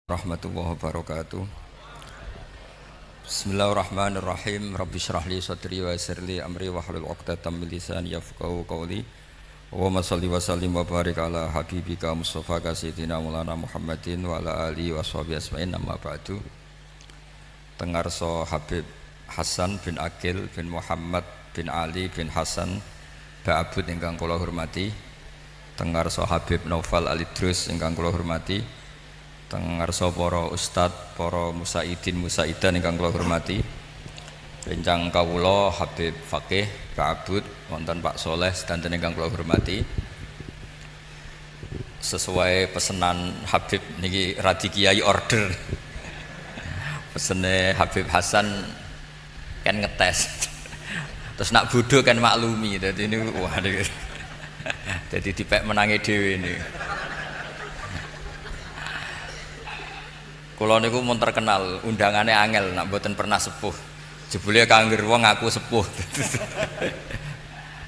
Rahmatullahi wabarakatuh. Bismillahirrahmanirrahim. Rabbi shrah li sadri wa yassir li amri wahlul 'uqdatam min lisani yafqahu qawli. Allahumma shalli wa sallim wa barik ala habibika Mustafa sayyidina Maulana Muhammadin wa ala alihi wa sahbihi asma'in amma ba'du. Tengarso Habib Hasan bin Aqil bin Muhammad bin Ali bin Hasan Ba'abud ingkang kula hormati. Tengarso Habib Naufal Alidrus ingkang kula hormati. Tengarso para ustad, para musaidin musaidan ingkang kula hormati. Rencang kawula Habib Fakih Ba'abud wonten Pak Soleh sedanten ingkang kula hormati. Sesuai pesanan Habib niki radi kiai order. Pesene Habib Hasan kan ngetes. Terus nak bodho kan maklumi. Dadi niku wah dadi dipek menangi dhewe niku. Kula niku mun terkenal undangane angel nak mboten pernah sepuh. Jebule kangger wong aku sepuh.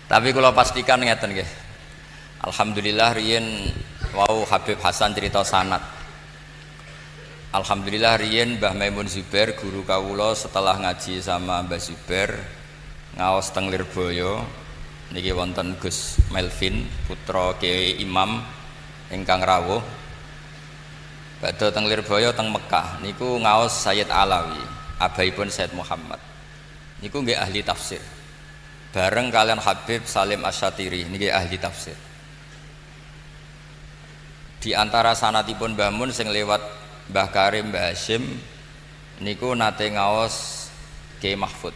Tapi kula pastikan ngeten nggih. Alhamdulillah riyen wau Habib Hasan cerita sanad. Alhamdulillah riyen Mbah Maimun Zubair guru kawula setelah ngaji sama Mbah Zubair ngaos teng Lirboyo niki wonten Gus Melvin putra Kiai Imam ingkang rawuh. Badhe teng Lirboyo teng Mekah niku ngaos Sayyid Alawi, abaipun Sayyid Muhammad. Niku nggih ahli tafsir. Bareng kalian Habib Salim Asyatiri niki ahli tafsir. Di antara sanatipun Mbah Mun sing lewat Mbah Karim, Mbah Hashim niku nate ngaos Kiai Mahfud.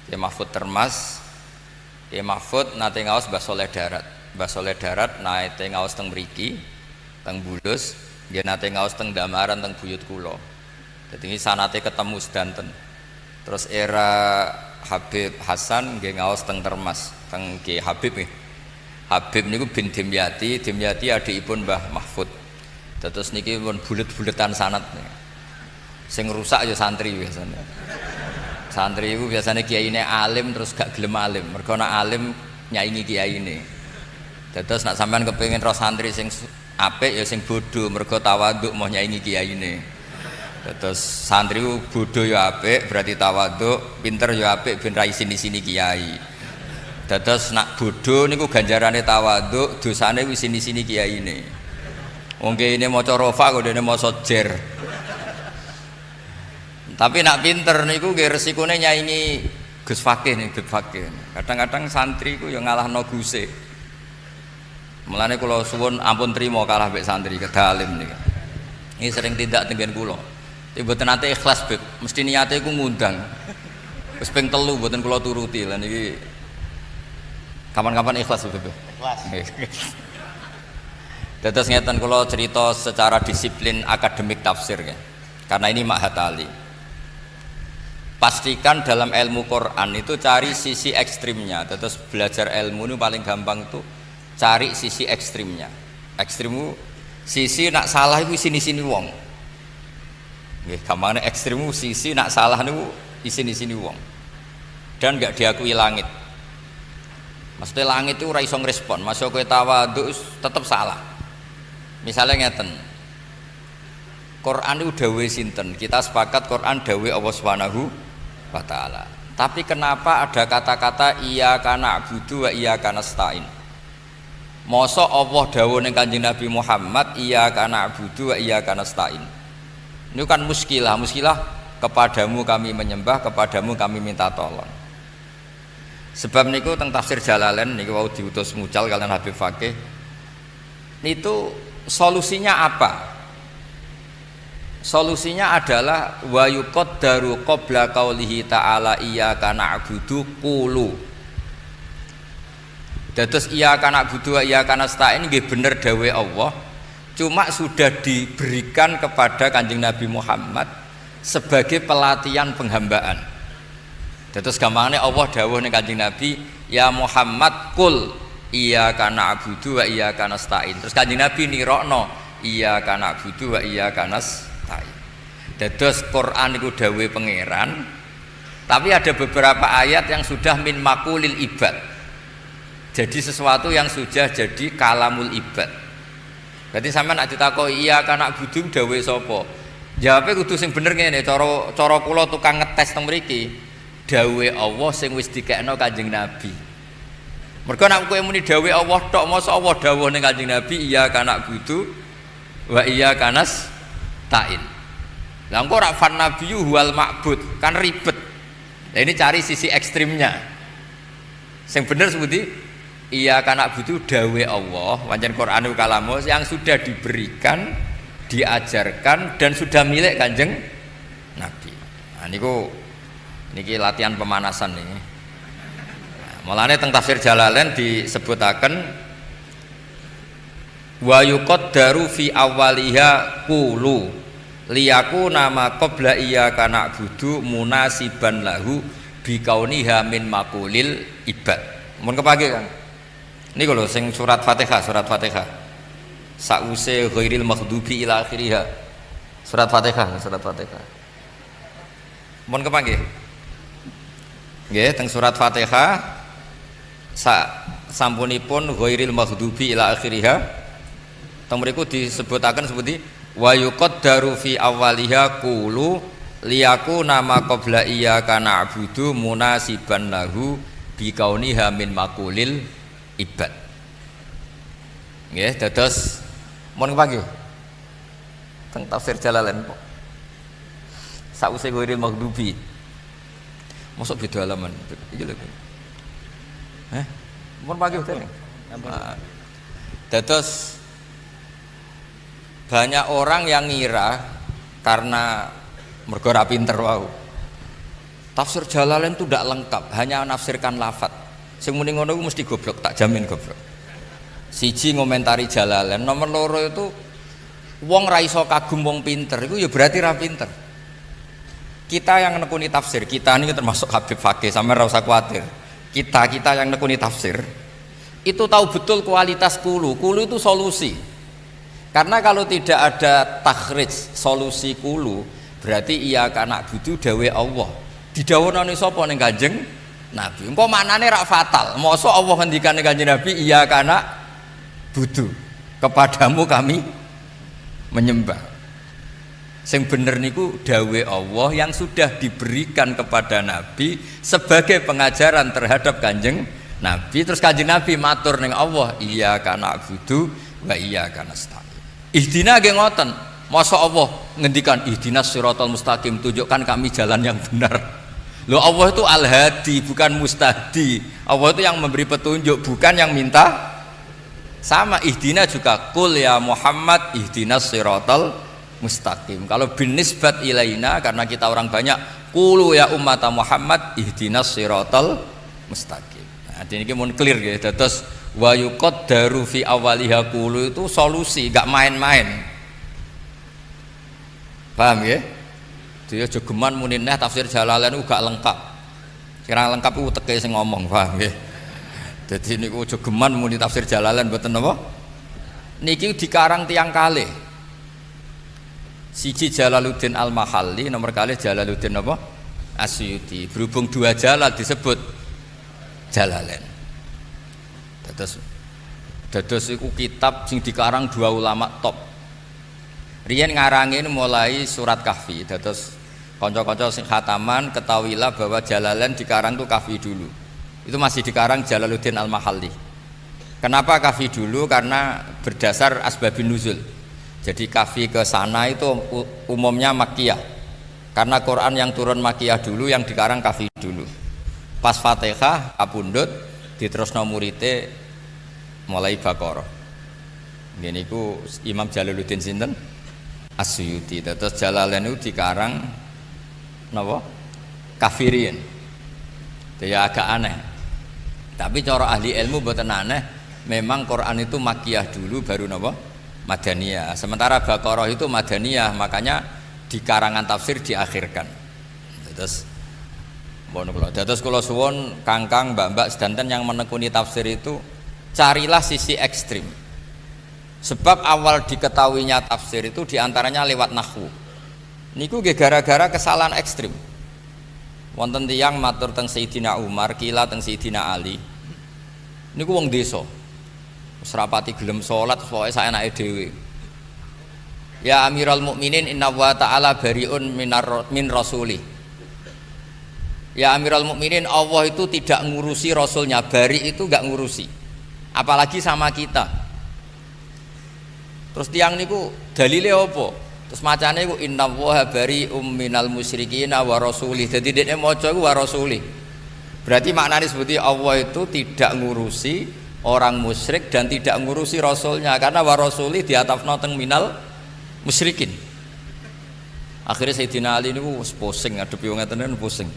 Kiai Mahfud Termas. Kiai Mahfud nate ngaos Mbah Soleh Darat. Mbah Soleh Darat nate ngaos teng mriki, teng Bulus. Dia nate ngaos teng Damaran teng buyut kula. Dadi iki sanate ketemu sedanten. Terus era Habib Hasan nggih ngaos teng Termas, teng Ki Habib nggih. Habib niku bin Dimyati, Dimyati adikipun Mbah Mahfud. Terus niki pun bulet-buletan sanad. Sing rusak ya santri biasane. Santri iku biasane kiyaine alim terus gak gelem alim. Mergo nek alim nyaingi kiyaine. Terus nek sampean kepengin roh santri sing apik ya sing bodho mergo tawaduk mau nyaingi kiyaine. Terus santri ku bodho ya apik berarti tawaduk, pinter ya apik ben ra sini-sini kiai. Terus nak bodho niku ganjarane tawaduk, dosane wis sini-sini kiyaine. Wong kiyaine maca rofa kok dene maca jer. Tapi nak pinter niku nggih resikone nyaingi Gus Fakih nih, Gus Fakih. Kadang-kadang santri ku ya ngalahno guse. Mulane kula suwun ampun trima kalah mbek santri kedalim niki. Ini sering tindak tenggen kula. Mboten nate ikhlas, Beb. Mesti niate iku ngundang. Wis ping 3 mboten kula turuti. Lah niki kapan-kapan ikhlas, Beb. Ikhlas. Dados ngeten kula cerita secara disiplin akademik tafsir ya. Karena ini Ma'had Ali. Pastikan dalam ilmu Quran itu cari sisi ekstrimnya. Terus belajar ilmu itu paling gampang tuh cari sisi ekstrimnya. Ekstrimmu sisi nak salah itu sini-sini wong. Nggih, gampangane ekstrimmu sisi nak salah niku sini-sini wong. Dan enggak diakui langit. Maksudnya langit itu ora iso ngrespon, masuk kowe tawadhu tetep salah. Misalnya ngeten. Quran itu dawuhe sinten? Kita sepakat Quran dawuhe Allah Subhanahu wa taala. Tapi kenapa ada kata-kata iyyaka na'budu wa iyyaka nasta'in? Masa Allah dawuh ning Kanjeng Nabi Muhammad iyyaka na'budu wa iyyaka nasta'in. Ini kan muskilah kepadamu kami menyembah, kepadamu kami minta tolong. Sebab niku teng tafsir Jalalain niku wau diutus mucal kalian Habib Fakih. Itu solusinya apa? Solusinya adalah wa yuqaddaru qabla qaulihi ta'ala iyyaka na'budu qulu. Dados iyyaka na'budu wa iyyaka nasta'in nggih bener dawuhe Allah, cuma sudah diberikan kepada Kanjeng Nabi Muhammad sebagai pelatihan penghambaan. Dados gampangane Allah dawuh ning Kanjeng Nabi, ya Muhammad qul iyyaka na'budu wa iyyaka nasta'in. Terus Kanjeng Nabi nirokno iyyaka na'budu wa iyyaka nasta'in. Dados Quran iku dawuhe pangeran, tapi ada beberapa ayat yang sudah min maqulil ibad. Jadi sesuatu yang sudah jadi kalamul ibad. Berarti sampean nek ditakoki iya kana budu dawuhe sapa? Jawabe kudu sing bener ngene, cara kula tukang ngetes teng mriki. Dawuhe Allah sing wis dikekno Kanjeng Nabi. Mergo nek kowe muni dawuhe Allah tok, mosok Allah dawuh ning Kanjeng Nabi iya kana budu wa iya kanas ta'in. Lah engko ora fan nabiyyu wal ma'bud, kan ribet. Nah ini cari sisi ekstrimnya. Yang bener seperti iya kana butuh dawe Allah, wancen Quranul kalamus yang sudah diberikan, diajarkan dan sudah milik Kanjeng Nabi. Nah niki latihan pemanasan nih. Nah, mulane teng tafsir Jalalain disebutaken wa yuqaddaru fi awwaliha qulu liyaku nama qabla iyyaka na'budu munasiban lahu bikauniha min makulil ibad. Mun kepake kan niku lho sing surat Fatihah sause ghairil maghdubi ila akhiriha surat Fatihah mun kepake nggih teng surat Fatihah sampunipun ghairil maghdubi ila akhiriha teng mriku disebutaken seperti wa yuqaddaru fi awwaliha qulu liyaku nama qabla iyyaka na'budu munasiban lahu bikauniha min makulil ibad. Nggih dados mun pagi teng tafsir Jalalain kok sause ghairil maghdubi mosok beda halaman iki lho mun pagi tene dados banyak orang yang ngira karena mergo ra pinter wau. Tafsir Jalalain itu tidak lengkap, hanya menafsirkan lafat. Sing muni ngono iku mesti goblok, tak jamin goblok. Siji ngomentari Jalalain, nomor loro itu wong ra iso kagum wong pinter, iku ya berarti ra pinter. Kita yang nekuni tafsir, kita ini termasuk Habib Fakih, sampeyan ra usah kuwatir. Kita yang nekuni tafsir itu tahu betul kualitas kulu itu solusi. Karena kalau tidak ada takhrij solusi kulu, berarti iya kana butuh dawe Allah. Didhawuhane sapa ning Kanjeng Nabi. Engko maknane rak fatal. Mosok Allah ngendikane Kanjeng Nabi iya kana butuh. Kepadamu kami menyembah. Sing bener niku dawe Allah yang sudah diberikan kepada Nabi sebagai pengajaran terhadap Kanjeng Nabi. Terus Kanjeng Nabi matur ning Allah, iya kana butuh wa iya kana nasta'in. Ihdina nggih ngoten. Masa Allah ngendikan ihdinas siratal mustaqim, tunjukkan kami jalan yang benar. Loh Allah itu al-hadi bukan mustahdi. Allah itu yang memberi petunjuk bukan yang minta. Sama ihdina juga qul ya Muhammad ihdinas siratal mustaqim. Kalau binisbat ilaina karena kita orang banyak qulu ya umat Muhammad ihdinas siratal mustaqim. Nah ini mun clear gitu. Terus wa yuqaddaru fi awwaliha qulu itu solusi, enggak main-main. Paham ya? Dia jogeman muni neh tafsir Jalalain gak lengkap. Kira lengkap iku teke sing ngomong, paham ya? Dadi niku jogeman muni tafsir Jalalain mboten napa? Niki dikarang tiyang kalih. Siji Jalaluddin Al-Mahalli, nomor kalih Jalaluddin apa? Asyuti. Berhubung dua jalal disebut Jalalain. Dados iku kitab sing dikarang dua ulama top. Riyen ngarangin mulai surat Kahfi, dados kanca-kanca sing khataman ketahuilah bahwa Jalalain dikarang tuh Kahfi dulu. Itu masih dikarang Jalaluddin Al-Mahalli. Kenapa Kahfi dulu? Karena berdasar asbabun nuzul. Jadi Kahfi ke sana itu umumnya Makkiyah. Karena Quran yang turun Makkiyah dulu, yang dikarang Kahfi dulu. Pas Fatihah kapundhut diterusno murite mulai Baqarah. Ngene iku Imam Jalaluddin sinten? Asyuti. Terus Jalalain itu dikarang napa? Kafirin. Ya agak aneh. Tapi cara ahli ilmu mboten aneh, memang Quran itu Makkiyah dulu baru napa? Madaniyah. Sementara Baqarah itu Madaniyah, makanya di karangan tafsir diakhirkan. Terus Dados kula suwun Kangkang, Mbak-mbak sedanten yang menekuni tafsir itu carilah sisi ekstrim. Sebab awal diketahuinya tafsir itu diantaranya lewat nahwu. Niku gara-gara kesalahan ekstrim. Wonten tiyang matur teng Sayyidina Umar, kila teng Sayyidina Ali. Niku wong desa. Wis rapati gelem salat pokoke saenake dhewe. Ya Amirul Mukminin inna wa ta'ala bariun min rasuli. Ya Amirul Mukminin, Allah itu tidak ngurusi rasulnya, bari itu enggak ngurusi. Apalagi sama kita. Terus tiang niku dalile apa? Terus macane iku inna wa barium minal musyrikin wa rasuli. Dadi dekne maca iku wa rasuli. Berarti maknane seperti Allah itu tidak ngurusi orang musyrik dan tidak ngurusi rasulnya, karena wa rasuli diatafna teng minal musyrikin. Akhirnya Sayyidina Ali niku wis pusing ngadepi wong ngeten pusing.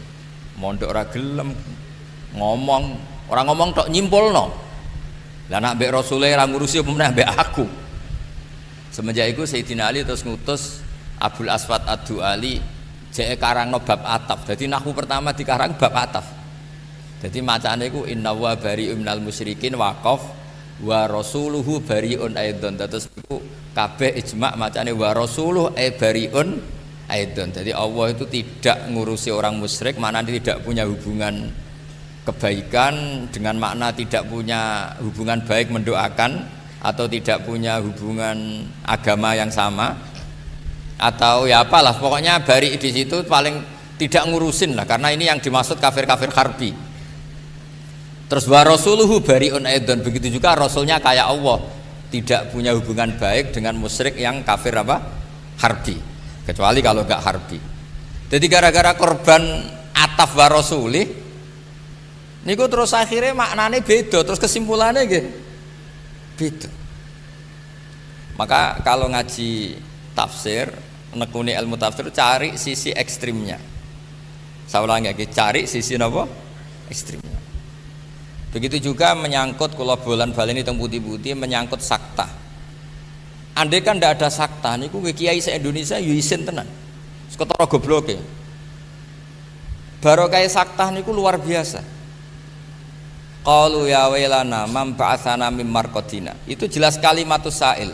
Mondok ora gelem ngomong, ora ngomong tok nyimpulno. Lah nek mbek Rasule ora ngurusi apa meneh mbek aku. Semenjak itu Sayyidina Ali terus ngutus Abul Aswad Ad-Du'ali jeke karangno bab ataf. Dadi nahwu pertama dikarang bab ataf. Dadi macane iku inna wa bari'un minal musyrikin waqaf wa rasuluhu bari'un aidon. Terus iku kabeh ijma' macane wa rasuluh bari'un aidon. Jadi Allah itu tidak ngurusi orang musyrik, maknanya tidak punya hubungan kebaikan, dengan makna tidak punya hubungan baik mendoakan, atau tidak punya hubungan agama yang sama, atau ya apalah, pokoknya bari di situ paling tidak ngurusin lah, karena ini yang dimaksud kafir-kafir harbi. Terus wa rasuluhu bari'un aidon, begitu juga rasulnya kayak Allah, tidak punya hubungan baik dengan musyrik yang kafir apa? Harbi, kecuali kalau enggak harbi. Jadi gara-gara korban ataf wa rasulih niku terus akhirnya maknanya beda, terus kesimpulannya nggih beda. Maka kalau ngaji tafsir, nekuni ilmu tafsir, cari sisi ekstrimnya. Saya ulangi lagi, cari sisi apa? Ekstrimnya. Begitu juga menyangkut kula bolan-baleni teng putih-putih menyangkut sakta. Andai kan ndak ada sakta niku kiai se-Indonesia yo isin tenan. Seketara gobloke. Barokah sakta niku luar biasa. Qalu ya wailana man ba'atsana mim marqadina. Itu jelas kalimatus sa'il.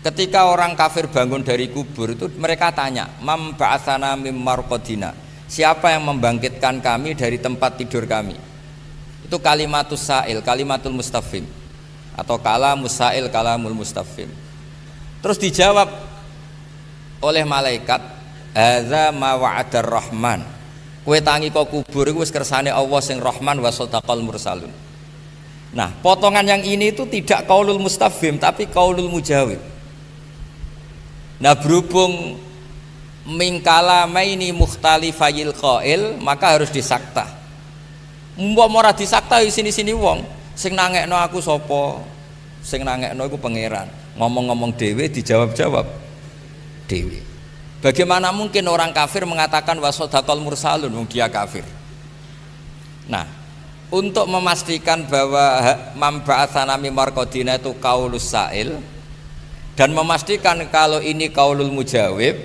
Ketika orang kafir bangun dari kubur itu mereka tanya, "Man ba'atsana mim marqadina?" Siapa yang membangkitkan kami dari tempat tidur kami? Itu kalimatus sa'il, kalimatul mustafhim, atau kalamus sa'il, kalamul mustafhim. Terus dijawab oleh malaikat, hadza ma wa'adar rahman. Kowe tangi kok kubur iku wis kersane Allah sing Rahman wa sadaqal mursalun. Nah, potongan yang ini itu tidak qaulul mustafhim tapi qaulul mujawib. Nah, berhubung mingkalamaini mukhtalifayil qail, maka harus disakta. Umpama ora disakta sini-sini wong sing nangekno aku sapa? Sing nangekno iku pangeran. Ngomong-ngomong dhewe dijawab-jawab dhewe. Bagaimana mungkin orang kafir mengatakan wasodakol mursalun wong dia kafir? Nah, untuk memastikan bahwa mamba'atsana mim marqadina itu qaulus sa'il dan memastikan kalau ini qaulul mujawib,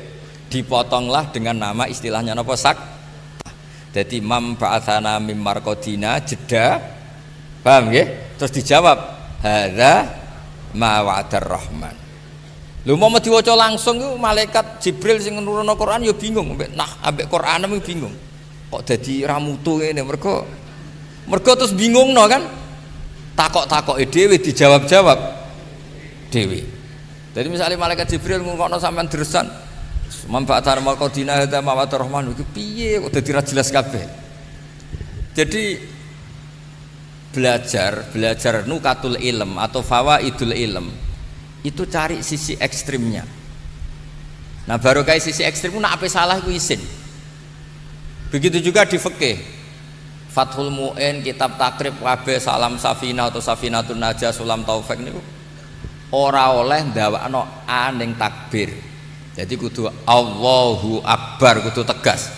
dipotonglah dengan nama istilahnya napa sak. Jadi mam ba'atsana mim marqadina jeda, paham nggih? Terus dijawab hadza ma wa'adar rahman. Lho mau diwaca langsung itu malaikat Jibril sing nurunno Quran ya bingung, ambek Quran iki bingung. Kok dadi ramutu ngene mergo terus bingungno kan? Takok-takoke dhewe dijawab-jawab dhewe. Jadi misalnya malaikat Jibril ngungkokno sampean dresan Mambatar Malkodina hadza mawatur rahman iki piye kok dadi ra jelas kabeh. Jadi belajar nukatul ilm atau fawaidul ilm itu cari sisi ekstrimnya. Nah, baru kayak sisi ekstrim nak ape salah iku isin. Begitu juga di fikih. Fathul Mu'in, kitab takrib kabeh salam safina atau safinatun najah sulam taufik niku ora oleh ndawakno aning takbir. Jadi kudu Allahu Akbar, kudu tegas.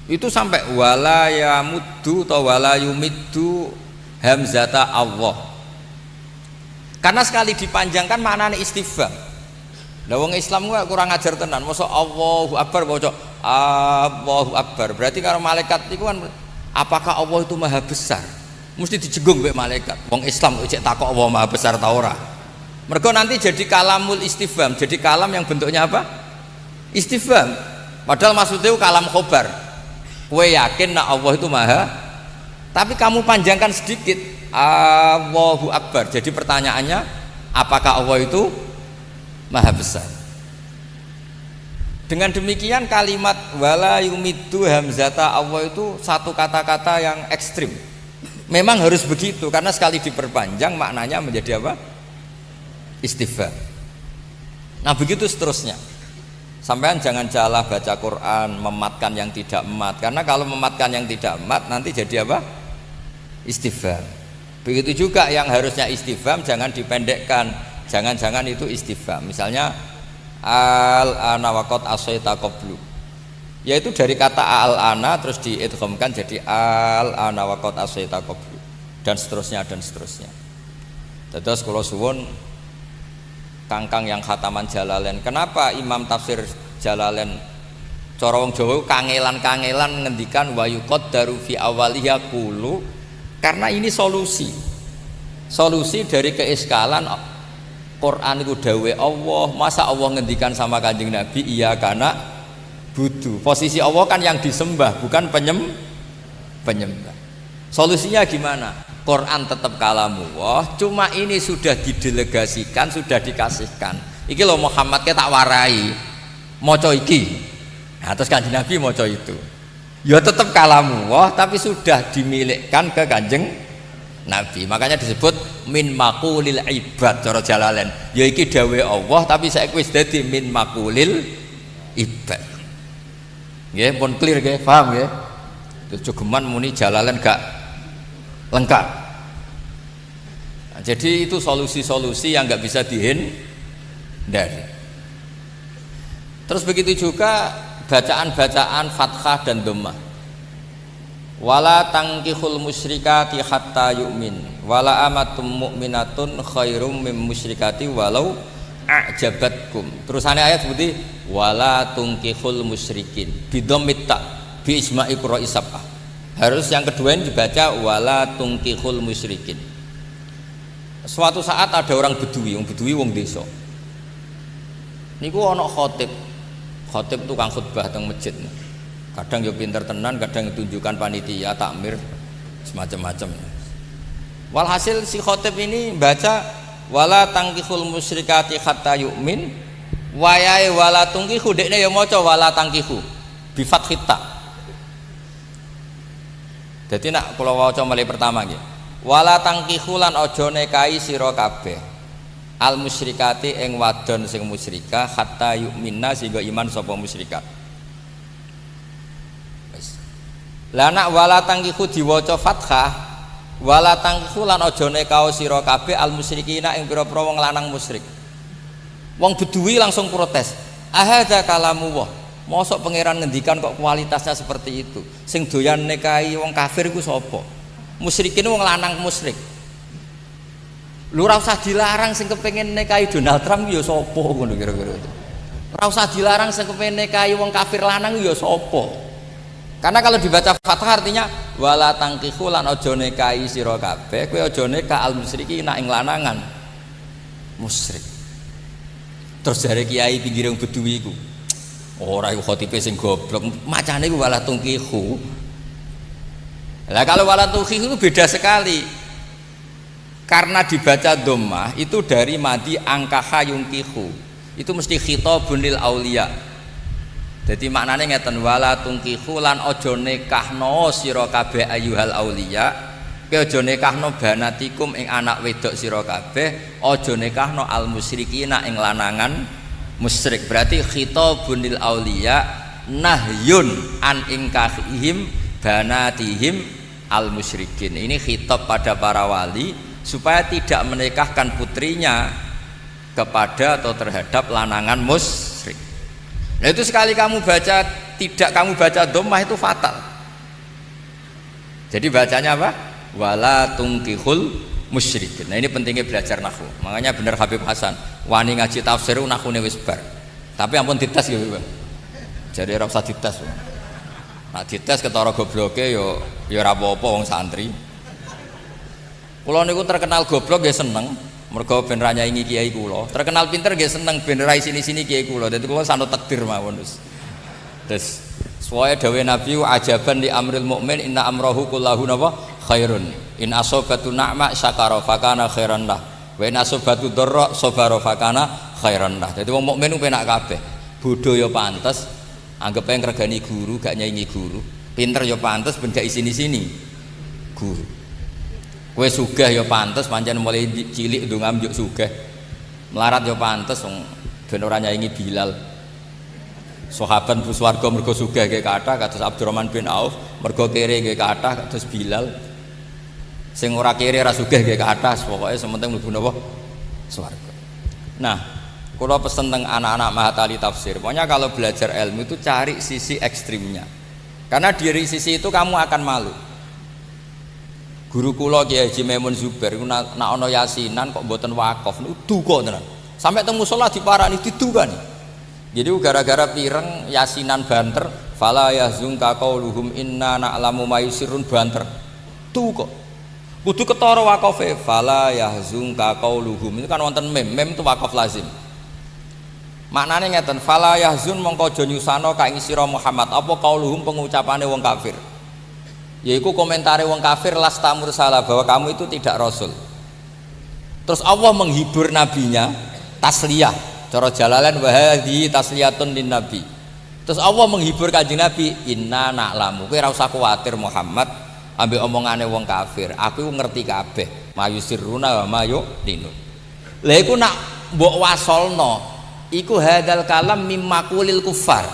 Itu sampai wala yamuddu atau wala yumiddu hamzata Allah. Karena sekali dipanjangkan maknanya istifham. Lah wong Islam gua kurang ajar tenan. Mosok Allahu Akbar bocok Allahu Akbar. Berarti kalau malaikat itu kan apakah Allah itu maha besar? Mesti dijenggung mbek malaikat. Wong Islam kok cek takok Allah maha besar ta ora? Mergo nanti jadi kalamul istifham, jadi kalam yang bentuknya apa? Istifham. Padahal maksudnya kalam khobar. Kowe yakin nak Allah itu maha? Tapi kamu panjangkan sedikit. Allahu Akbar. Jadi pertanyaannya, apakah Allah itu maha besar? Dengan demikian kalimat wala yumiddu hamzata Allah itu satu kata-kata yang ekstrim. Memang harus begitu karena sekali diperpanjang maknanya menjadi apa? Istifham. Nah begitu seterusnya. Sampean jangan salah baca Quran mematkan yang tidak emat, karena kalau mematkan yang tidak emat nanti jadi apa? Istifham. Begitu juga yang harusnya istifham jangan dipendekkan, jangan-jangan itu istifham. Misalnya al-ana waqad asaita qablu, yaitu dari kata al-ana terus diidghamkan jadi al-ana waqad asaita qablu, dan seterusnya dan seterusnya. Terus kula suwun kangkang yang khataman Jalalain, kenapa Imam tafsir Jalalain cara wong Jawa kangelan-kangelan ngendikan wa yuqaddaru fi awaliha qulu, karena ini solusi dari keiskalan Quran itu dawe Allah. Masa Allah ngendikan sama Kanjeng Nabi iya karena budu, posisi Allah kan yang disembah bukan penyembah. Solusinya gimana? Quran tetap kalamullah, cuma ini sudah didelegasikan, sudah dikasihkan. Iki loh Muhammad kita tak warai maca iki. Nah, terus Kanjeng Nabi maca itu. Ya tetap kalamullah tapi sudah dimilikkan ke Kanjeng Nabi. Makanya disebut min maqulil ibad cara Jalalain. Ya iki dawe Allah tapi saiki wis dadi min maqulil ibad. Nggih, pun clear nggih, paham nggih? Jogeman muni Jalalain gak lengkap. Nah, jadi itu solusi-solusi yang nggak bisa dihindari. Terus begitu juga bacaan-bacaan fathah dan dhammah. Wala tangkihul musyrikati hatta yu'min wala amatum mu'minatun khairum mim musyrikati walau a'jabatkum. Terusannya ayat seperti wala tungkihul musyrikin bidhammit ta bi isma'i qura'i sab'ah. Harus yang kedua ini dibaca wala tungkihul musyrikin. Suatu saat ada orang bedui, wong desa. Niku ana khotib tukang khutbah teng masjid. Kadang yo pinter tenan, kadang tunjukkan panitia takmir semacam-macam. Walhasil si khotib ini baca wala tangkihul musyrikati hatta yu'min, wayahe wala tungkihu dekne ya maca wala tangkihu bi fathit ta. Dadi nak kula waca mulai pertama nggih. Wala tangkihu lan aja nekahi sira kabeh al musyrikati ing wadon sing musyrikah hatta yu'minna sehingga iman sapa musyrikat. Lah nak wala tangkihu diwaca fathah, wala tangkihu lan aja nekahi sira kabeh al musyrikina ing pira-pira wong lanang musyrik. Wong bedui langsung protes. Ahadza kalamullah. Mosok pangeran ngendikan kok kualitasnya seperti itu. Sing doyan nekahi wong kafir iku sapa? Musyrikin wong lanang musyrik. Lu ora usah dilarang sing kepengin nekahi Donald Trump ya sapa ngono kira-kira itu. Ora usah dilarang sing kepengin nekahi wong kafir lanang ya sapa. Karena kalau dibaca fathah artinya wala tangkihu lan aja nekahi sira kabeh, kowe aja nekah al musyriki ing lanangan musyrik. Terus jare kiai pinggir wong bedui iku. Ora iku khotibe sing goblok, macane iku wala tangkihu. Lah kalau wala tangkihu itu beda sekali. Karena dibaca dhammah itu dari madi angkaha yungkihu. Itu mesti khitabun lil auliya. Jadi maknanya ngeten wala tungkihu lan aja nekahno sira kabeh ayyuhal auliya, kowe aja nekahno banatikum ing anak wedok sira kabeh, aja nekahno al musyrikina ing lanangan musyrik. Berarti khitabun lil auliya nahyun an inkahihim banatihim al musyrikin. Ini khitab pada para wali supaya tidak menikahkan putrinya kepada atau terhadap lanangan musyrik. Nah itu sekali kamu baca tidak kamu baca dhammah itu fatal. Jadi bacanya apa? Wala tungkihul musyrikin. Nah ini pentingnya belajar nahwu. Makanya bener Habib Hasan, wani ngaji tafsir nahwune wis bar. Tapi ampun dites ya, Bang. Jadi ora usah dites. Nah dites ketara gobloke ya ora apa-apa wong santri. Kula niku terkenal goblok nggih seneng. Mergo ben ra nyaingi kiai kula. Terkenal pinter nggih seneng ben ra sini-sini kiai kula. Dadi kula sanut takdir mawon wis. Terus suwaya dawuh Nabi ajaban li amril mukmin inna amrahu kullahu napa khairun. In asobatu na'ma syakara fakana khairan lah. Wa in asobatu dharra sabara fakana khairan lah. Dadi wong mukmin ku penak kabeh. Bodho ya pantes, anggap ae ngregani guru, gak nyaingi guru. Pinter ya pantes ben gak isini-sini guru. Kowe sugih ya pantes pancen mulai cilik ndonga njuk sugih. Melarat ya pantes wong ben ora nyaingi Bilal. Sahabat mlebu swarga mergo sugih nggih kathah kados Abdurrahman bin Auf, mergo kere nggih kathah kados Bilal. Sing ora kere ora sugih nggih kathah, pokoke sementing mlebu napa swarga. Nah, kula pesen teng anak-anak Mahatali Tafsir. Pokoknya kalau belajar ilmu itu cari sisi ekstrimnya. Karena dari sisi itu kamu akan malu. Guru kula Kiai Haji Maimun Zubair iku nak ana yasinan kok mboten wakaf niku duka tenan. Sampai teng musala diparani didukani. Jadi gara-gara pireng yasinan banter, fala yahzunka qauluhum inna na'lamu ma yusirrun banter. Duka. Kudu ketara waqafe, fala yahzunka qauluhum. Itu kan wonten mem itu wakaf lazim. Maknane ngeten, fala yahzun mongko aja nyusano ka ing sira Muhammad apa qauluhum pengucapane wong kafir. Yaiku komentare wong kafir lasta mursala bahwa kamu itu tidak rasul. Terus Allah menghibur nabinya tasliyah. Cara Jalalain wa hadhi tasliyatun lin nabi. Terus Allah menghibur Kanjeng Nabi, inna na'lamu. Kowe ora usah kuwatir Muhammad ambek omongane wong kafir. Aku ngerti kabeh. Mayusirruna wa mayu'linun. Lha iku nak mbok wasolno iku hadzal kalam mimma qulil kufar.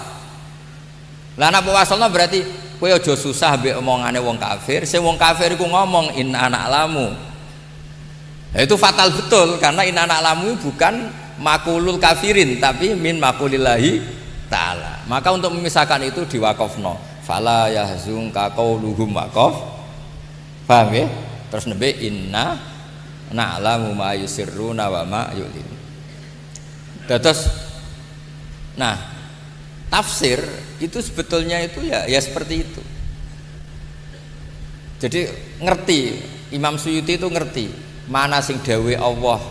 Lah nek wasalna berarti kowe aja susah mbek omongane wong kafir. Sing wong kafir iku ngomong inna na'lamu. Nah, itu fatal betul karena inna na'lamu bukan makulul kafirin tapi min makulillahi ta'ala. Maka untuk memisahkan itu diwakafno. Fala yahzunka qauluhum waqaf. Paham ya? Terus nembe inna na'lamu ma yusirruna wa ma yu'lin. Terus nah, tafsir itu sebetulnya itu ya seperti itu. Jadi ngerti, Imam Suyuti itu ngerti mana sing dawe Allah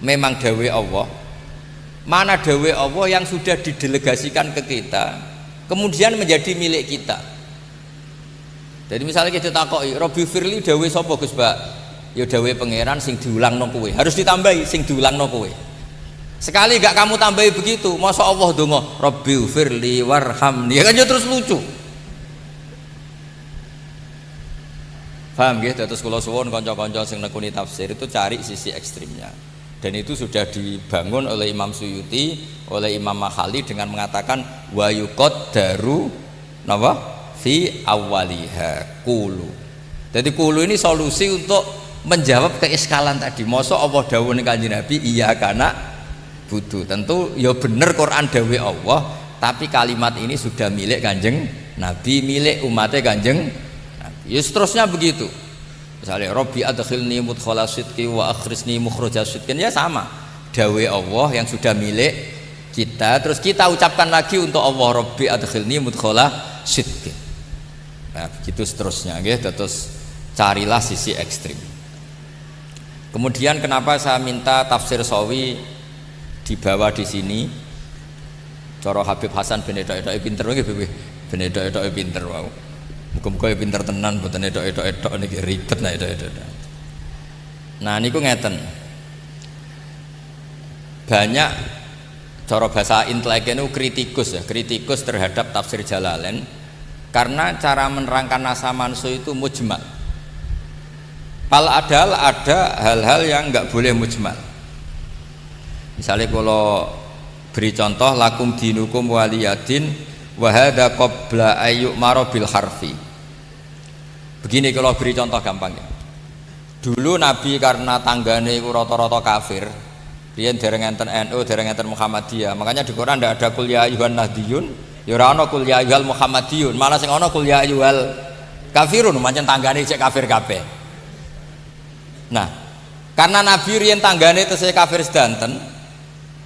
memang dawe Allah, mana dawe Allah yang sudah didelegasikan ke kita kemudian menjadi milik kita. Jadi misalnya kita takoki Robbi Firli dawe sapa Gus Mbak? Ya dawe pangeran sing diulangno kowe. Harus ditambahi sing diulangno kowe. Sekali gak kamu tambahi begitu, masa Allah donga Robbi Firli warhamni, ya kan ya terus lucu. Paham nggih? Terus kula suwun kanca-kanca sing nekuni tafsir itu cari sisi ekstrimnya. Dan itu sudah dibangun oleh Imam Suyuti, oleh Imam Makhali dengan mengatakan wa yuqaddaru napa fi awwaliha qulu. Jadi qulu ini solusi untuk menjawab keiskalan tadi. Masa Allah dawuh ning Kanjeng Nabi iya kana butuh. Tentu ya bener Quran dawuh Allah, tapi kalimat ini sudah milik Kanjeng Nabi, milik umatnya Kanjeng Nabi. Ya seterusnya begitu. Misalnya Robbi adkhilni mudkhala sidqi wa akhrisni mukhraja sidqin, ya sama dawe Allah yang sudah milik kita terus kita ucapkan lagi untuk Allah Robbi adkhilni mudkhala sidqin. Nah begitu seterusnya gitu. Terus carilah sisi ekstrim. Kemudian kenapa saya minta tafsir Sawi dibawa di sini? Cara Habib Hasan ben edok-edok pinter nggih ben edok-edok pinter wau. Muga-muga pinter tenan mboten edok-edok niki ribet nah edok-edok. Nah niku ngeten. Banyak cara bahasa intelek itu kritikus ya, kritikus terhadap tafsir Jalalain karena cara menerangkan nasa mansu itu mujmal. Padahal ada hal-hal yang enggak boleh mujmal. Misalnya kalau beri contoh lakum dinukum waliyadin wahada qabla ayyuk marobil harfi. Begini kalau beri contoh gampangnya. Dulu Nabi karena tanggane iku rata-rata kafir, riyen dereng enten NU, dereng enten Muhammadiyah. Makanya di Quran ndak ada kul ya ayyuhan nahdiyun, ya ora ana kul ya ayyuhal Muhammadiyun, malah sing ana kul ya ayyuhal kafirun, pancen tanggane cek kafir kabeh. Nah, karena Nabi riyen tanggane tesih kafir sedanten,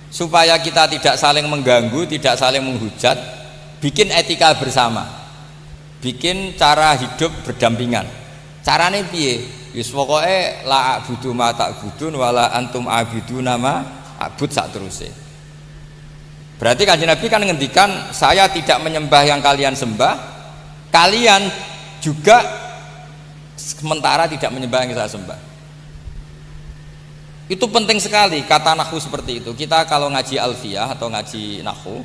supaya kita tidak saling mengganggu, tidak saling menghujat, bikin etika bersama, bikin cara hidup berdampingan. Carane piye? Wis pokoke la a'budu ma ta'budun wala antum a'buduna ma a'bud sak teruse. Berarti Kanjeng Nabi kan ngendikan saya tidak menyembah yang kalian sembah, kalian juga sementara tidak menyembah yang saya sembah. Itu penting sekali kata nahwu seperti itu. Kita kalau ngaji alfiyah atau ngaji nahwu,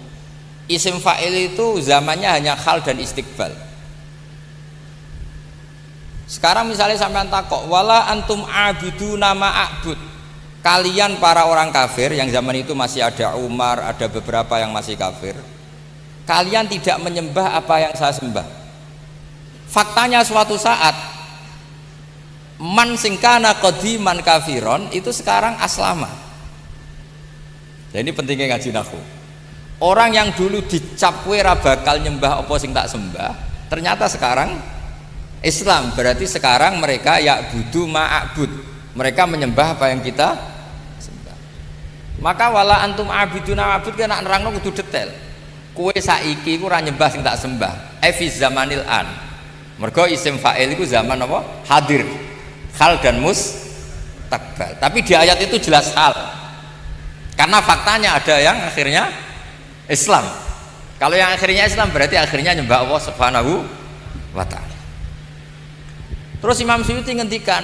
isim fa'il itu zamannya hanya hal dan istiqbal. Sekarang misalnya sampean takok, wala antum abidu nama a'bud. Kalian para orang kafir yang zaman itu masih ada Umar, ada beberapa yang masih kafir. Kalian tidak menyembah apa yang saya sembah. Faktanya suatu saat man singkana qadiman kafiron itu sekarang aslama. Jadi pentingnya ngaji nahwu. Orang yang dulu dicap kowe ra bakal nyembah apa sing tak sembah, ternyata sekarang Islam. Berarti sekarang mereka ya'budu ma'abud. Mereka menyembah apa yang kita sembah. Maka wala antum abiduna ma'abud kan nak nerangno kudu detail. Kowe saiki iku ora nyembah sing tak sembah. Fi zamanil an. Mergo isim fa'il iku zaman apa? Hadir. Hal dan mustaqbal. Tapi di ayat itu jelas hal. Karena faktanya ada yang akhirnya Islam. Kalau yang akhirnya Islam berarti akhirnya nyembah Allah Subhanahu wa taala. Terus Imam Suyuti ngendikan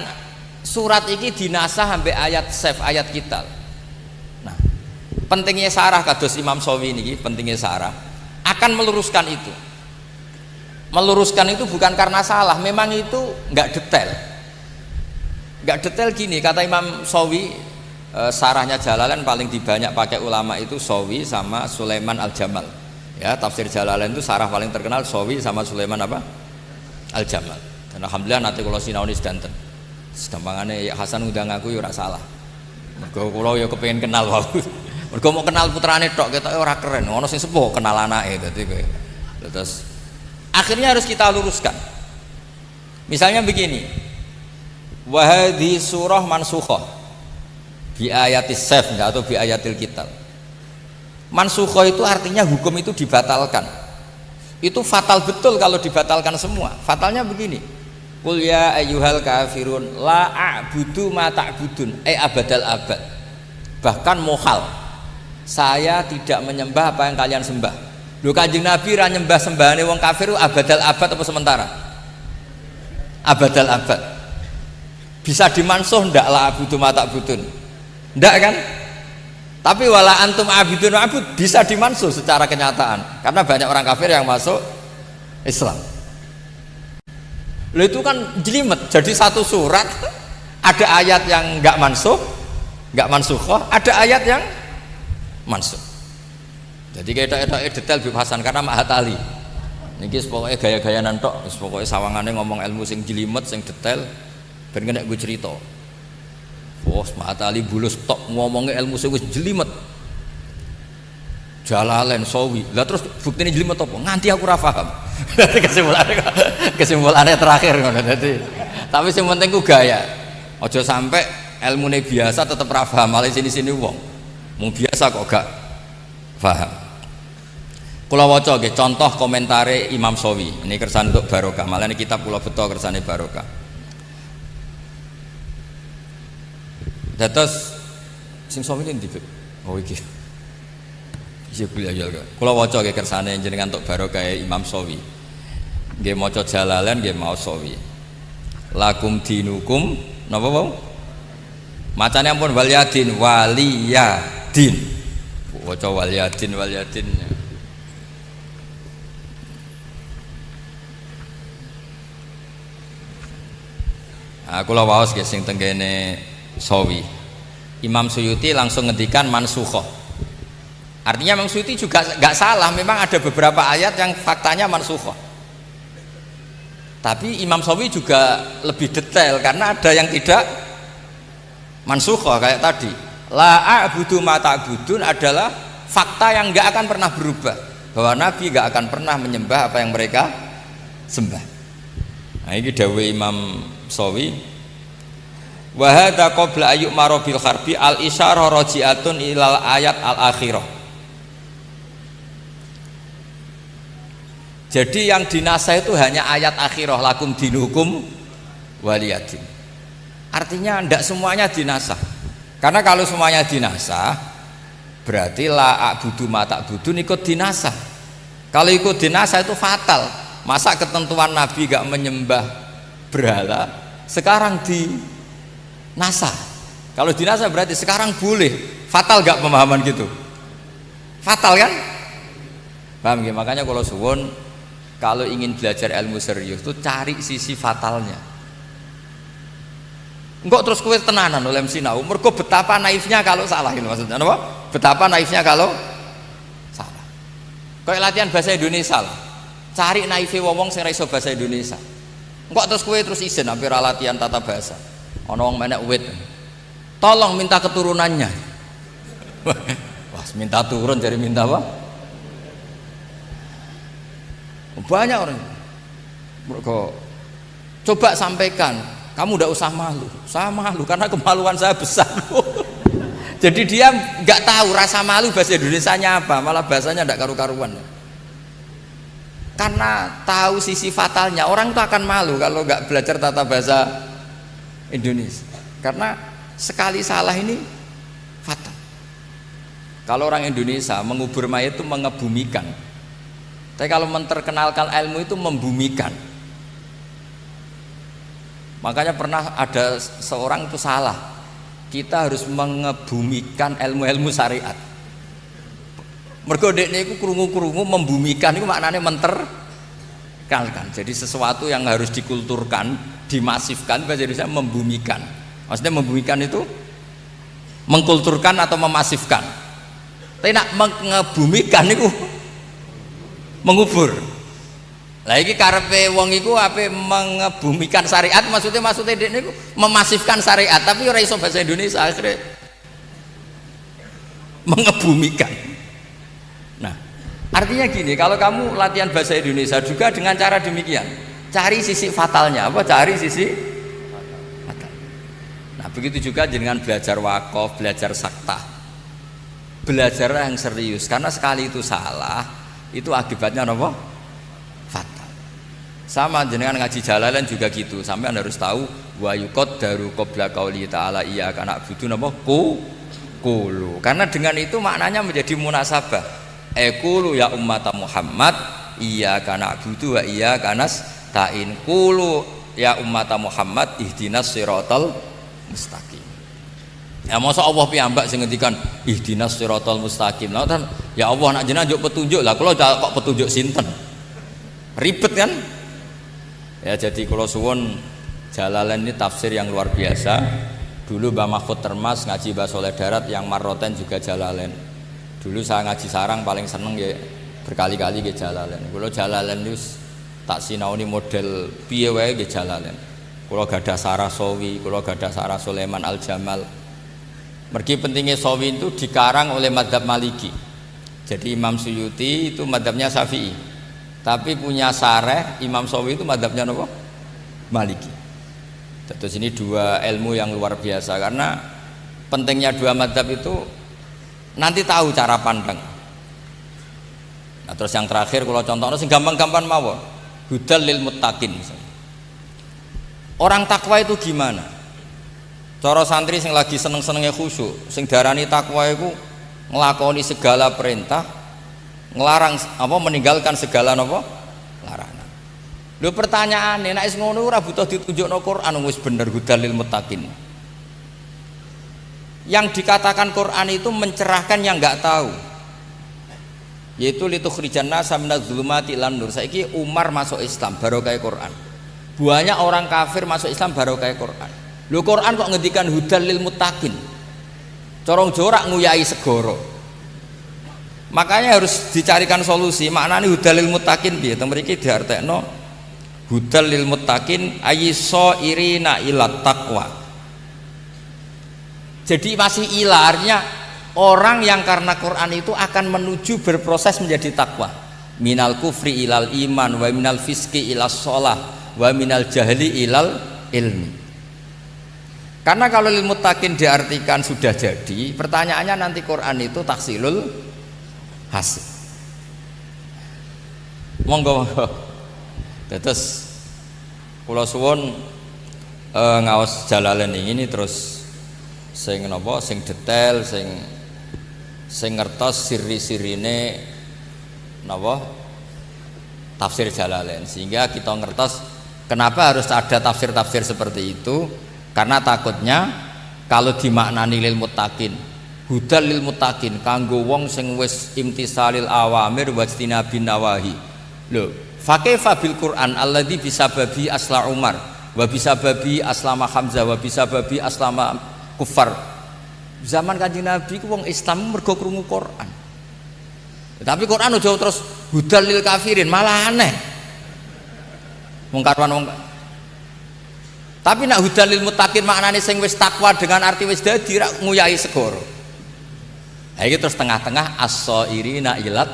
surat ini dinasah sampai ayat save ayat kita. Nah, pentingnya sarah kados Imam Sawi ini, pentingnya sarah akan meluruskan itu. Meluruskan itu bukan karena salah, memang itu enggak detail. Enggak detail gini, kata Imam Sawi, sarahnya Jalalain paling dibanyak pakai ulama itu Sawi sama Sulaiman Al-Jamal. Ya, tafsir Jalalain itu sarah paling terkenal Sawi sama Sulaiman apa? Al-Jamal. Dan alhamdulillah nanti kalau sinauni sedanten. Segampangane ya Hasan undang aku ya ora salah. Mergo kula ya kepengin kenal wae. Mergo mau kenal putrane tok ketoke ora keren. Ono sing sepuh kenal anake dadi kowe. Terus akhirnya harus kita luruskan. Misalnya begini. Wa hadhi surah mansukhah bi ayatis saf atau bi ayatil kitab. Mansukhah itu artinya hukum itu dibatalkan. Itu fatal betul kalau dibatalkan semua. Fatalnya begini. Qul ya ayyuhal kafirun la a'budu ma ta'budun abadal abad. Bahkan mohal. Saya tidak menyembah apa yang kalian sembah. Lho Kanjeng Nabi ra nyembah sembahane wong kafir abadal abad apa sementara? Abadal abad. Bisa dimansuh ndak la abudu ma ta'budun? Ndak kan? Tapi wala antum abidun abud bisa dimansuh secara kenyataan karena banyak orang kafir yang masuk Islam. Loh itu kan jelimet, jadi satu surat ada ayat yang enggak mansuh, enggak mansukhah, ada ayat yang mansuh. Jadi kayak detail bibasan karena Mak Hatali. Niki pokoknya gaya-gaya nantok, pokoknya sawangane ngomong ilmu sing jelimet, sing detail. Ben kena gue cerita. Bos Matali bulus tok ngomongnya ilmu sing wis jelimet. Jalalain Sawi. Lah terus buktine jelimet apa? Nganti aku ora paham. Dadi kesimpulannya terakhir ngono dadi. Tapi sing penting ku gaya. Aja sampai ilmune biasa tetep ora paham, malah sini-sini wong. Mung biasa kok gak paham. Kula waca nggih contoh komentare Imam Sawi. Ini kersane untuk barokah. Malah ini kitab kula beto kersane barokah. Dados sing Sawi ndi? Oh iki. Iya kuliah ya. Kula waca nggih kersane jenengan tok barokah Imam Sawi. Nggih maca Jalalain nggih maos Sawi. Lakum dinukum napa wae? Macane ampun waliyadin waliyadin. Waca waliyadin waliyadin. Kula waos nggih sing tenggene Sawi. Imam Suyuti langsung ngendikan mansukhah. Artinya Imam Suyuti juga nggak salah, memang ada beberapa ayat yang faktanya mansukhah. Tapi Imam Sawi juga lebih detail karena ada yang tidak mansukhah kayak tadi. La a'budu ma ta'budun adalah fakta yang nggak akan pernah berubah, bahwa Nabi nggak akan pernah menyembah apa yang mereka sembah. Nah, ini dawuh Imam Sawi. Wa hadza qabla ayyuk marobil harbi al isyarah raji'atun ilal ayat al akhirah. Jadi yang dinasah itu hanya ayat akhirah lakum dinukum waliyadin. Artinya tidak semuanya dinasah. Karena kalau semuanya dinasah berarti la a'budu ma ta'budun ikut dinasah. Kalau ikut dinasah itu fatal. Masa ketentuan Nabi gak menyembah berhala sekarang di NASA. Kalau di NASA berarti sekarang boleh. Fatal gak pemahaman gitu? Fatal kan? Paham ya? Makanya kalau suwun, kalau ingin belajar ilmu serius tuh cari sisi fatalnya. Enggak terus kowe tenanan oleh sinau. Mergo betapa naifnya kalau salah ini maksudnya apa? Betapa naifnya kalau salah. Kayak latihan bahasa Indonesia lah. Cari naife wong sing ra iso bahasa Indonesia. Enggak terus kowe terus isin hampir latihan tata bahasa. Ana wong menek wit. Tolong minta keturunannya. Wah, minta turun jadi minta apa? Banyak orang. Mergo coba sampaikan, kamu tidak usah malu. Saya malu karena kemaluan saya besar. Jadi dia nggak tahu rasa malu bahasa Indonesianya apa, malah bahasanya tidak karu-karuan. Karena tahu sisi fatalnya, orang itu akan malu kalau nggak belajar tata bahasa Indonesia. Karena sekali salah ini fatal. Kalau orang Indonesia mengubur mayat itu mengebumikan. Tapi kalau menterkenalkan ilmu itu membumikan. Makanya pernah ada seorang itu salah. Kita harus mengebumikan ilmu-ilmu syariat. Mergo dekne iku krungu-krungu membumikan itu maknanya menterkenalkan. Jadi sesuatu yang harus dikulturkan, dimasifkan bahasa Indonesia membumikan. Maksudnya membumikan itu mengkulturkan atau memasifkan. Tapi nak mengebumikan itu mengubur. Lah iki karepe wong iku ape mengebumikan syariat, maksudnya dekne iku memasifkan syariat, tapi ora iso bahasa Indonesia akhirnya mengebumikan. Nah, artinya gini, kalau kamu latihan bahasa Indonesia juga dengan cara demikian, cari sisi fatalnya, apa? Cari sisi fatal. Nah, begitu juga dengan belajar wakaf, belajar sakta, belajar yang serius, karena sekali itu salah, itu akibatnya apa? Fatal. Sama jenengan ngaji Jalalain juga gitu, sampai Anda harus tahu wa yuqaddaru qabla qauli ta'ala iyyaka na'budu napa qulu. Karena dengan itu maknanya menjadi munasabah. Qulu ya ummata Muhammad iyyaka na'budu wa iyyaka nasta'in. Qulu ya ummata Muhammad ihdinas siratal mustaqim. Ya masa Allah piyambak sing ngendikan ihdinas siratal mustaqim. Lah ya Allah nak jenengan njuk petunjuk lah, kula kok petunjuk sinten? Ribet kan? Ya jadi kula suwun Jalalain ini tafsir yang luar biasa. Dulu Mbah Mahfud Termas ngaji Mbah Soleh Darat yang Marroten juga Jalalain. Dulu saya ngaji sarang paling seneng ya berkali-kali ke Jalalain. Kula Jalalain itu tak sinauni model piye wae ke Jalalain. Kula gadah Sarah Sawi, kula gadah Sarah Sulaiman Al Jamal. Mergi pentingnya Sawi itu dikarang oleh madzhab Maliki. Jadi Imam Suyuti itu madzhabnya Syafi'i. Tapi punya sareh Imam Sawi itu madzhabnya apa? Maliki. Terus ini dua ilmu yang luar biasa, karena pentingnya dua madzhab itu nanti tahu cara pandang. Nah, terus yang terakhir kalau contohnya sing gampang-gampang mawon, hudal lil muttaqin misalnya. Orang takwa itu gimana? Cara santri sing lagi seneng-senenge khusyuk, sing darani takwa itu nglakoni segala perintah, ngelarang apa meninggalkan segala apa larangan. Lho pertanyaane nek wis ngono ora butuh ditunjukno Quran, wis bener hudal lil muttaqin. Yang dikatakan Quran itu mencerahkan yang enggak tahu, yaitu litukhrijan nasa minadz zulumati ilan nur. Saiki Umar masuk Islam barokah Quran, banyak orang kafir masuk Islam barokah Quran. Lho Quran kok ngendikan hudal lil muttaqin, corong jorak nguyai segoro. Makanya harus dicarikan solusi. Maknanya hudal lil muttaqin piye? Teng mriki diartekno hudal lil muttaqin ayyiso irina ilat taqwa. Jadi masih ilarnya orang yang karena Quran itu akan menuju berproses menjadi takwa. Minal kufri ilal iman, wa minal fiski ilal sholah, wa minal jahli ilal ilmi. Karena kalau lil muttaqin diartikan sudah jadi, pertanyaannya nanti Quran itu taksilul hasil. Monggo. Terus kula suwun ngaos Jalalain ini terus sing napa sing detail sing ngertos siri-sirine napa tafsir Jalalain, sehingga kita ngertos Kenapa harus ada tafsir-tafsir seperti itu? Karena takutnya kalau dimaknani lil muttaqin, hudal lil muttaqin, kanggo wong sing wis imtisalil awamir wajtinabin nawahi. Lho, fakaifa bil Quran alladzi bisababi asla Umar wa bisababi aslama Hamzah wa bisababi aslama kufar. Zaman Kanjeng Nabi ku wong Islam mergo krungu Quran. Tapi Quran aja terus hudal lil kafirin, malah aneh. Tapi nak hudalil muttaqin maknane sing wis takwa dengan arti wis dadi rak nguyahi segoro. Nah iki terus tengah-tengah as-sairina ilat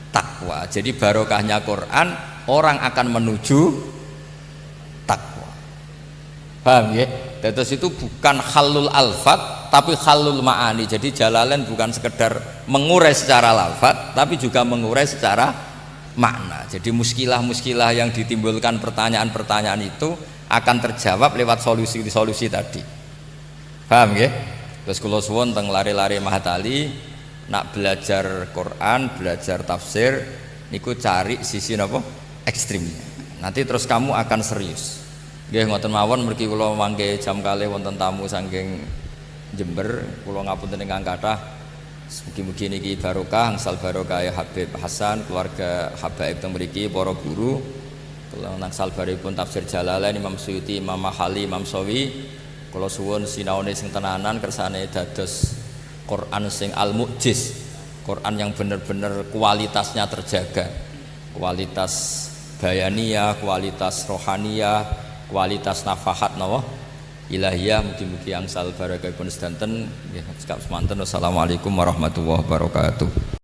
takwa. Jadi barokahnya Quran orang akan menuju takwa. Paham ya? Terus itu bukan halul alfat tapi halul ma'ani. Jadi Jalalain bukan sekedar mengurai secara lafaz tapi juga mengurai secara makna. Jadi muskilah-muskilah yang ditimbulkan pertanyaan-pertanyaan itu akan terjawab lewat solusi-solusi tadi. Paham ya? Terus kula suwun teng lari-lari Mahatali nak belajar Quran, belajar tafsir niku cari sisi napa? Ekstrimnya. Nanti terus kamu akan serius. Nggih ngoten mawon mergi kula mangke jam kalih wonten tamu saking Jember, kula ngapunten ingkang kathah. Mugi-mugi niki barokah, angsal barokah ya Habib Hasan, keluarga Habaib teng mriki, para guru. Kula angsal baripun tafsir Jalalain Imam Suyuti, Imam Mahali, Imam Sawi. Kula suwun sinaone sing tenanan kersane dados Quran sing al-mu'jiz. Quran yang benar-benar kualitasnya terjaga. Kualitas bayaniyah, kualitas rohaniyah, kualitas nafahat napa? Ilahiyah, mugi-mugi angsal barakahipun sedanten nggih sekap semanten. Wassalamualaikum warahmatullahi wabarakatuh.